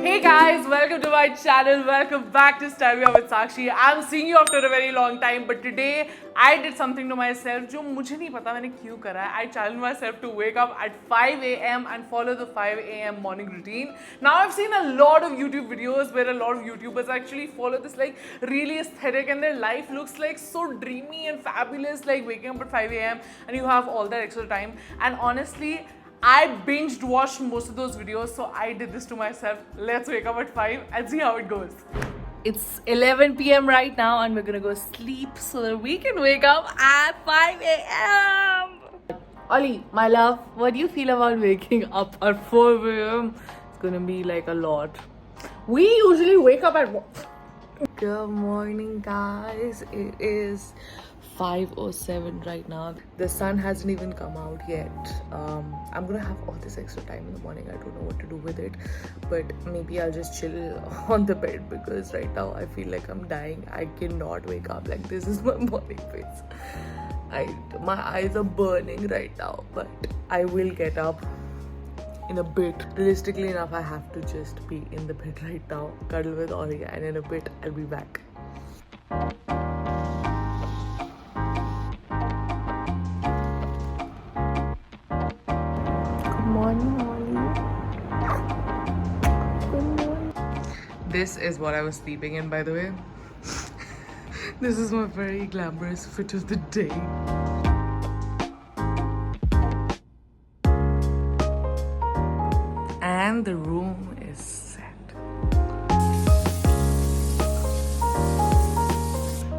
Hey guys, welcome to my channel. Welcome back to Styria with Sakshi. I'm seeing you after a very long time, but today I did something to myself जो मुझे नहीं पता मैंने क्यों करा है. I challenged myself to wake up at 5 a.m. and follow the 5 a.m. morning routine. Now I've seen a lot of YouTube videos where a lot of YouTubers actually follow this like really aesthetic and their life looks like so dreamy and fabulous, like waking up at 5 a.m. and you have all that extra time. And honestly, I binged watched most of those videos, so I did this to myself. Let's wake up at 5 and see how it goes. It's 11 p.m. right now, and we're gonna go sleep so that we can wake up at 5 a.m. Ollie, my love, what do you feel about waking up at 4 a.m.? It's gonna be like a lot. We usually wake up at what? Good morning, guys. It is 5:07 right now. The sun hasn't even come out yet. I'm gonna have all this extra time in the morning. I don't know what to do with it, but maybe I'll just chill on the bed because right now I feel like I'm dying. I cannot wake up. Like, this is my morning face. My eyes are burning right now, but I will get up in a bit. Realistically enough, I have to just be in the bed right now, cuddle with Ori, and in a bit I'll be back. This is what I was sleeping in, by the way. This is my very glamorous fit of the day. And the room is set.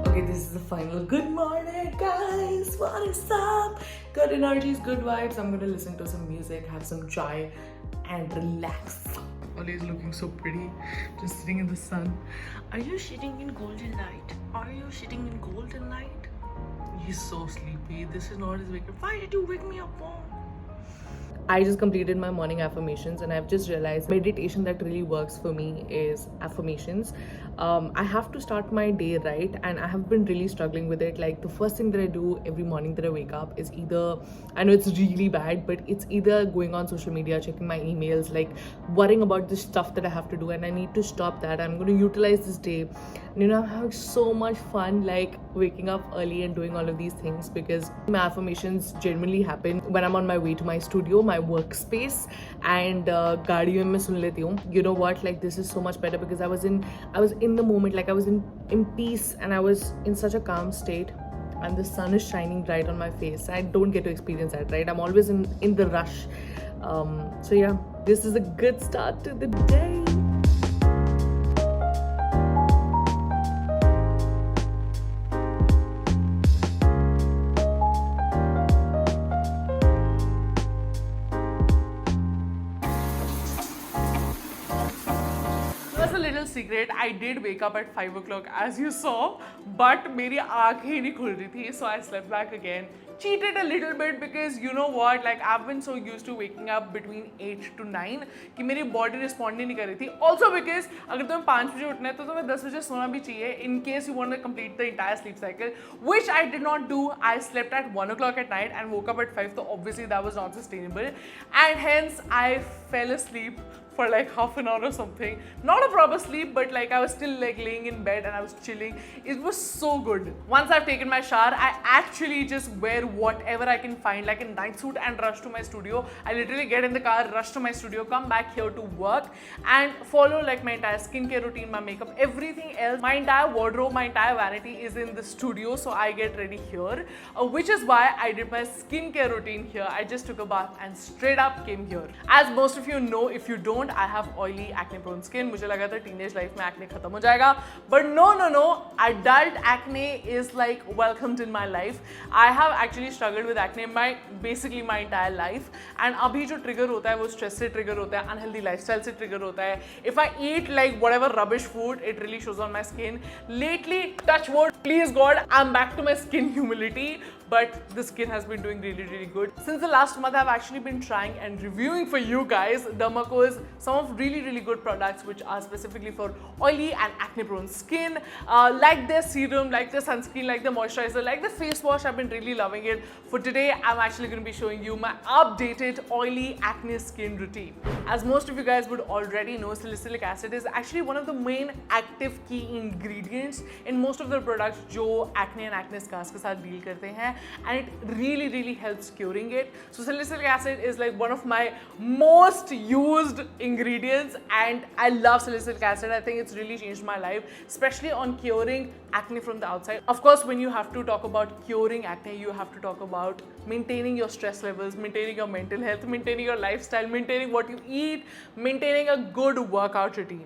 Okay, this is the final. Good morning, guys. What is up? Good energies, good vibes. I'm gonna listen to some music, have some chai, and relax. Ollie is looking so pretty, just sitting in the sun. Are you sitting in golden light? Are you sitting in golden light? He's so sleepy. This is not his wake up. Why did you wake me up for? I just completed my morning affirmations and I've just realized meditation that really works for me is affirmations. I have to start my day right, and I have been really struggling with it. Like, the first thing that I do every morning that I wake up is either, I know it's really bad, but it's either going on social media, checking my emails, like worrying about the stuff that I have to do, and I need to stop that. I'm going to utilize this day. And, you know, I'm having so much fun like waking up early and doing all of these things because my affirmations generally happen when I'm on my way to my studio, my workspace, and gaadi mein main sun leti hu. You know what, like, this is so much better because I was in the moment, like I was in peace, and I was in such a calm state, and the sun is shining bright on my face. I don't get to experience that, right? I'm always in the rush. So yeah, this is a good start to the day. A little secret, I did wake up at 5 o'clock as you saw, but मेरी आँखें ही नहीं खुल रही थी, so I slept back again. Cheated a little bit because you know what, like I've been so used to waking up between 8 to 9 कि मेरी body respond ही नहीं कर रही थी. Also because अगर तुम्हें 5 बजे उठना है तो तुम्हें 10 बजे सोना भी चाहिए in case you want to complete the entire sleep cycle, which I did not do. I slept at 1 o'clock at night and woke up at 5, so obviously that was not sustainable, and hence I fell asleep for like half an hour or something. Not a proper sleep, but like I was still like laying in bed and I was chilling. It was so good. Once I've taken my shower, I actually just wear whatever I can find, like a night suit, and rush to my studio. I literally get in the car, rush to my studio, come back here to work, and follow like my entire skincare routine, my makeup, everything else. My entire wardrobe, my entire vanity is in the studio, so I get ready here, which is why I did my skincare routine here. I just took a bath and straight up came here. As most of you know, if you don't, I have oily, acne-prone skin. मुझे लगा था teenage life में acne खत्म हो जाएगा, but no. Adult acne is like welcomed in my life. I have actually struggled with acne basically my entire life, and अभी जो trigger होता है वो stress से trigger होता है, unhealthy lifestyle से trigger होता है. If I eat like whatever rubbish food, it really shows on my skin. Lately, touch wood, please God, I'm back to my skin humility. but the skin has been doing really good. Since the last month, I've actually been trying and reviewing for you guys Dermaco's some of really good products which are specifically for oily and acne prone skin, like their serum, like their sunscreen, like the moisturizer, like the face wash. I've been really loving it. For today, I'm actually going to be showing you my updated oily acne skin routine. As most of you guys would already know, salicylic acid is actually one of the main active key ingredients in most of the products जो acne and acne scars के साथ deal करते हैं, and it really helps curing it. So salicylic acid is like one of my most used ingredients, and I love salicylic acid. I think it's really changed my life, especially on curing acne from the outside. Of course, when you have to talk about curing acne, you have to talk about maintaining your stress levels, maintaining your mental health, maintaining your lifestyle, maintaining what you eat, maintaining a good workout routine.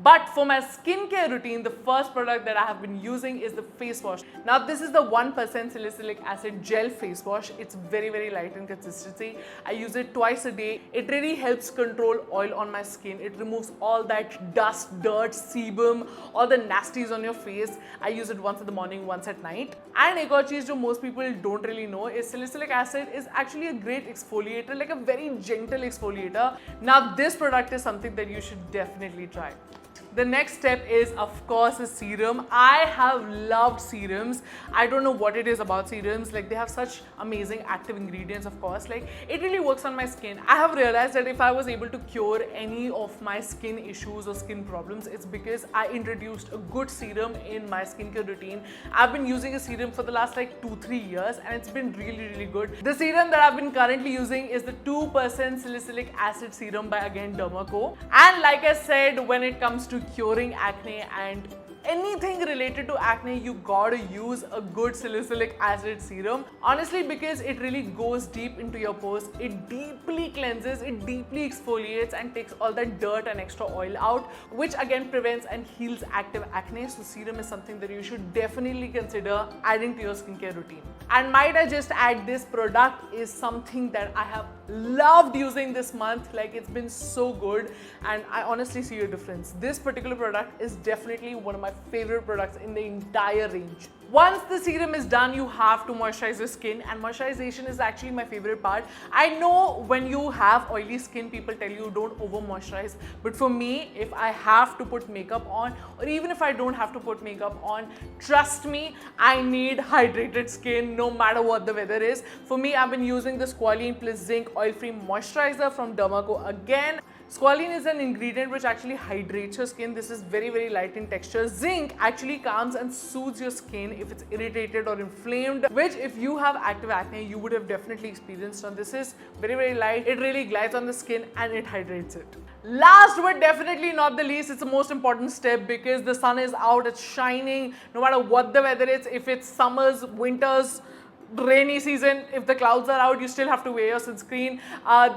But for my skincare routine, the first product that I have been using is the face wash. Now this is the 1% salicylic acid gel face wash. It's very light in consistency. I use it twice a day. It really helps control oil on my skin. It removes all that dust, dirt, sebum, all the nasties on your face. I use it once in the morning, once at night. And एक और चीज जो most people don't really know is salicylic acid is actually a great exfoliator, like a very gentle exfoliator. Now this product is something that you should definitely try. The next step is, of course, a serum. I have loved serums. I don't know what it is about serums. Like, they have such amazing active ingredients, of course. Like, it really works on my skin. I have realized that if I was able to cure any of my skin issues or skin problems, it's because I introduced a good serum in my skincare routine. I've been using a serum for the last like 2-3 years, and it's been really good. The serum that I've been currently using is the 2% salicylic acid serum by, again, Dermaco. And like I said, when it comes to curing acne and anything related to acne, you gotta use a good salicylic acid serum. Honestly, because it really goes deep into your pores. It deeply cleanses, it deeply exfoliates and takes all that dirt and extra oil out, which again prevents and heals active acne. So serum is something that you should definitely consider adding to your skincare routine. And might I just add, this product is something that I have loved using this month. Like, it's been so good, and I honestly see a difference. This particular product is definitely one of my favorite products in the entire range. Once the serum is done, you have to moisturize your skin, and moisturization is actually my favorite part. I know when you have oily skin, people tell you don't over moisturize, but for me, if I have to put makeup on, or even if I don't have to put makeup on, trust me, I need hydrated skin no matter what the weather is. For me, I've been using the Squalene Plus Zinc Oil-Free Moisturizer from Dermaco again. Squalene is an ingredient which actually hydrates your skin. This is very light in texture. Zinc actually calms and soothes your skin if it's irritated or inflamed, which if you have active acne, you would have definitely experienced. And this is very light. It really glides on the skin and it hydrates it. Last but definitely not the least, it's the most important step, because the sun is out, it's shining, no matter what the weather is. If it's summers, winters, rainy season, if the clouds are out, you still have to wear your sunscreen.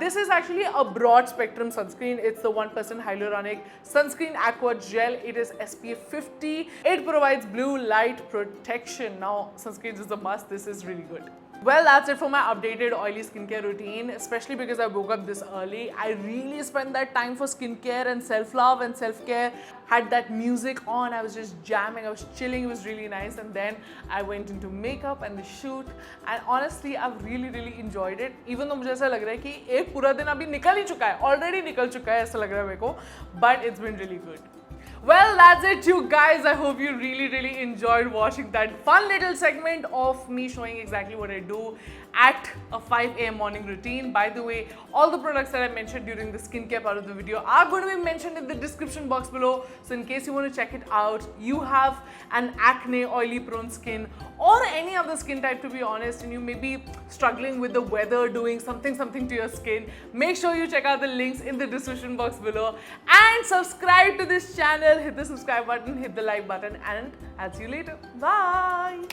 This is actually a broad spectrum sunscreen. It's the 1% hyaluronic sunscreen aqua gel. It is SPF 50. It provides blue light protection. Now, sunscreen is a must. This is really good. Well, that's it for my updated oily skincare routine, especially because I woke up this early. I really spent that time for skincare and self-love and self-care. Had that music on, I was just jamming, I was chilling, it was really nice. And then I went into makeup and the shoot, and honestly, I've really enjoyed it. Even though मुझे ऐसा लग रहा है कि एक पूरा दिन अभी निकल ही चुका है, already निकल चुका है ऐसा लग रहा है मेरे को, but it's been really good. Well, that's it, you guys. I hope you really enjoyed watching that fun little segment of me showing exactly what I do at a 5 a.m. morning routine. By the way, all the products that I mentioned during the skincare part of the video are going to be mentioned in the description box below. So in case you want to check it out, you have an acne, oily prone skin, or any other skin type, to be honest, and you may be struggling with the weather, doing something to your skin, make sure you check out the links in the description box below and subscribe to this channel. Hit the subscribe button, hit the like button, and I'll see you later. Bye.